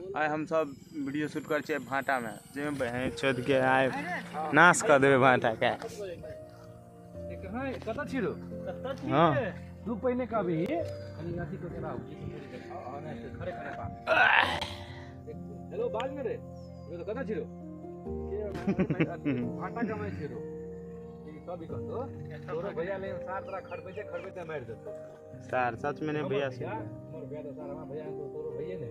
आइ हम सब video shoot कर छे भाटा में जे बहन छोड़ के आए नाश कर देबे भाटा के कता छिरो हां तू पहिने कभी अनि नाती को केना खरे खरे पा हेलो बाज में रे यो तो कता छिरो भाटा कमाई छिरो सभी कहतो तोरो भैया ले सार तरह खड़बे मार देतो सर सच में ने भैया से मोर भैया तो सारा भैया तो तोरो भैया ने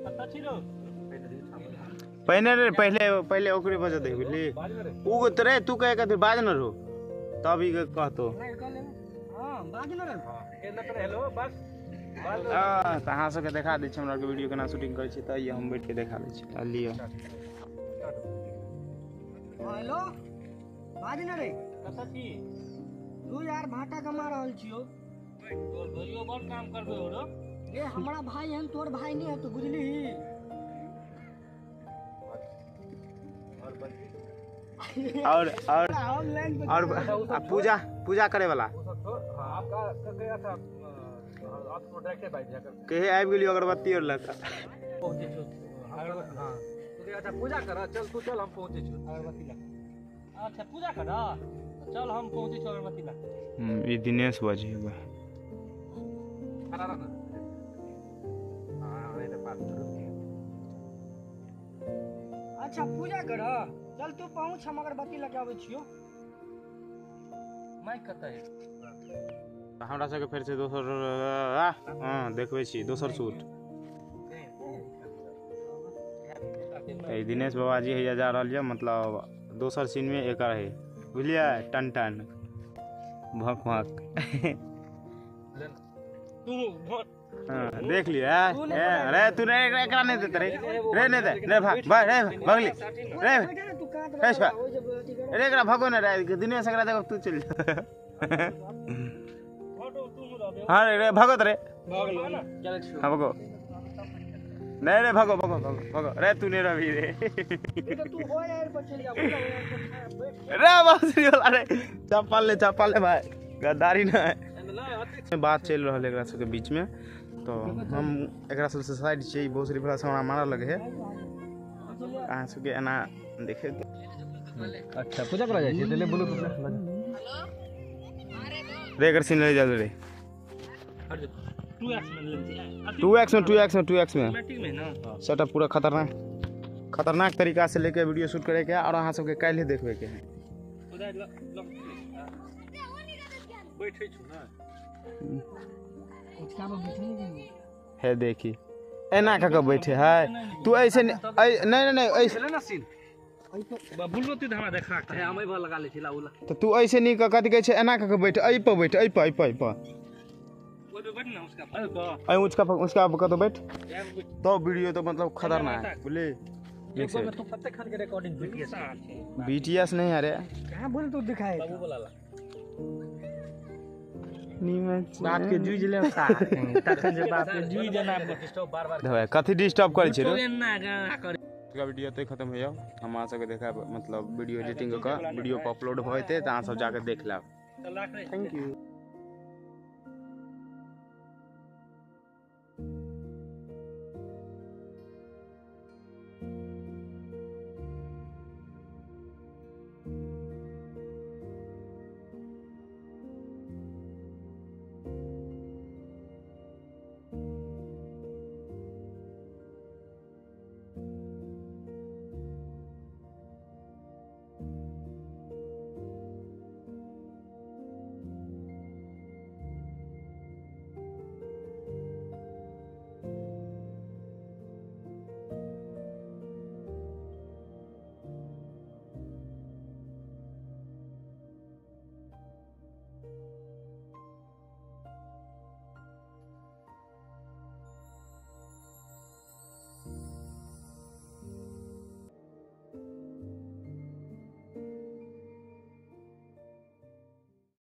कता छिरो पहले ओकरे बजा दे बुझली उ तरे तू कहे खातिर बाज न रहो तब ई कहतो हां बाज न रे ए न करे हेलो बस त अहाँ सबके देखा दै छी हमरा के वीडियो केना शूटिंग करै छी त ये हम बैठ के देखा दै छी लियो हेलो बाज न रे कता छी तू यार भाटा कमा रहल छियो तोर भइयो बड़ काम करबे हो रो ये हमरा भाई है तोर भाई नहीं है तू बुझली और पूजा करे वाला आपका गया था आप प्रोडक्ट है भाई जाकर कहे आबि गेलियो अगरबत्ती और लगा पहुंचे छु हां तो अच्छा पूजा कर चल तू चल हम पहुंचे छु अगरबत्ती ला अच्छा पूजा कर चल हम पहुंचे छु अगरबत्ती ला ई दिनेश बजे बा खरा रह हां रे पास अच्छा पूजा कर चल तू पहुंच हम अगरबत्ती लेके आबै छियो माइक कता है हमरा सबके फेर से दोसर हां देखबै छी दोसर शूट ए दिनेश बाबाजी हैया जा रहल है मतलब दोसर सीन में एकर है बुझलिए टन टन भक भक तू हां देख लियो अरे तू रे एकरा नहीं देत रे नहीं दे रे भाग रे भागली रे कैसा रे एकरा भागो ना रे दिनेश एकरा देखो तू चल हाँ रे भगत रे हाँ भगो नहीं रे भगो भगो भगो भगो रे तू नहीं रवि रे तू हो यार पर चल जा रे बांसुरी वाला रे चप्पल ले भाई गद्दारी ना है बात चल रहा है एकरा सबके बीच में तो हम एकरा सबसे साइड छै बांसुरी वाला से हमरा मारा लगे है अहाँ सबके एना देखे अच्छा पूजा करा जाय छै ले बोलो रे एकर सीन ले जा रे 2x में सेटअप पूरा खतरनाक तरीका से लेके वीडियो शूट करे के और अहाँ सबके काल्हि देखबे के है बैठे छु ना है देखी एना का बैठे है तू ऐसे नहीं ऐसे ना सीन बुलबो तू हमरा देखा के हम एबा लगा ले छिला उला तो तू ऐसे नहीं कथि कहै छै एना का बैठ ऐ पे बैठ ऐ पे बैठ ना उसका तो बैठ तो वीडियो तो मतलब खतरनाक है बुझली तो फतेह खान के रिकॉर्डिंग बीटीएस नहीं अरे कहां बोल तू दिखाए बाबू बोला बात के जुई ले तखन जे बाप के जुई जना डिस्टर्ब बार-बार कथि डिस्टर्ब करे छै रे का वीडियो तो खत्म हो जाओ हम अहाँ सबके देखा मतलब वीडियो एडिटिंग क वीडियो पर अपलोड होते त अहाँ सब जाके देख लेब थैंक यू